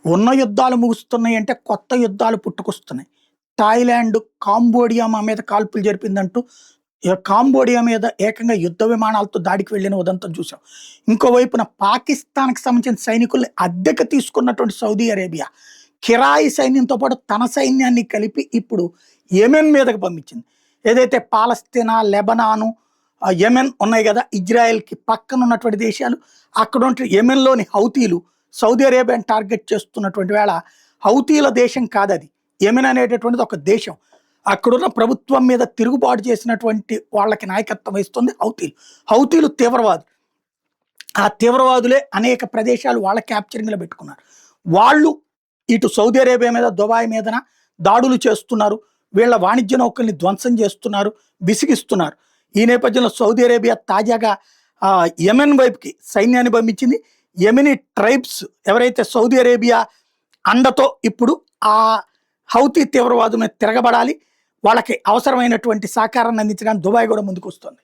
ఉన్న యుద్ధాలు ముగుస్తున్నాయి అంటే కొత్త యుద్ధాలు పుట్టుకొస్తున్నాయి. థాయిలాండ్, కాంబోడియా మా మీద కాల్పులు జరిపిందంటూ కాంబోడియా మీద ఏకంగా యుద్ధ విమానాలతో దాడికి వెళ్ళిన ఉదంతం చూసాం. ఇంకోవైపున పాకిస్తాన్‌కి సంబంధించిన సైనికుల్ని అద్దెకు తీసుకున్నటువంటి సౌదీ అరేబియా, కిరాయి సైన్యంతో పాటు తన సైన్యాన్ని కలిపి ఇప్పుడు యెమెన్ మీదకి పంపించింది. ఏదైతే పాలస్తీనా, లెబనాను, యెమెన్ ఉన్నాయి గదా! ఇజ్రాయెల్‌కి పక్కన ఉన్నటువంటి దేశాలు. అక్కడ ఉంటే యెమెన్‌లోని హౌతీలు సౌదీ అరేబియాని టార్గెట్ చేస్తున్నటువంటి వేళ హౌతీల దేశం కాదది. యెమెన్ అనేటటువంటిది ఒక దేశం. అక్కడున్న ప్రభుత్వం మీద తిరుగుబాటు చేసినటువంటి వాళ్ళకి నాయకత్వం వహిస్తుంది హౌతీలు. హౌతీలు తీవ్రవాదులు. ఆ తీవ్రవాదులే అనేక ప్రదేశాలు వాళ్ళ క్యాప్చరింగ్‌లో పెట్టుకున్నారు. వాళ్ళు ఇటు సౌదీ అరేబియా మీద, దుబాయ్ మీదన దాడులు చేస్తున్నారు. వీళ్ళ వాణిజ్య నౌకల్ని ధ్వంసం చేస్తున్నారు, విసిగిస్తున్నారు. ఈ నేపథ్యంలో సౌదీ అరేబియా తాజాగా యెమెన్ వైపుకి సైన్యాన్ని పంపించింది. యెమెనీ ట్రైబ్స్ ఎవరైతే సౌదీ అరేబియా అండతో ఇప్పుడు ఆ హౌతీ తీవ్రవాదుల మీద తిరగబడాలి. వాళ్ళకి అవసరమైనటువంటి సహకారాన్ని అందించడానికి దుబాయ్ కూడా ముందుకొస్తుంది.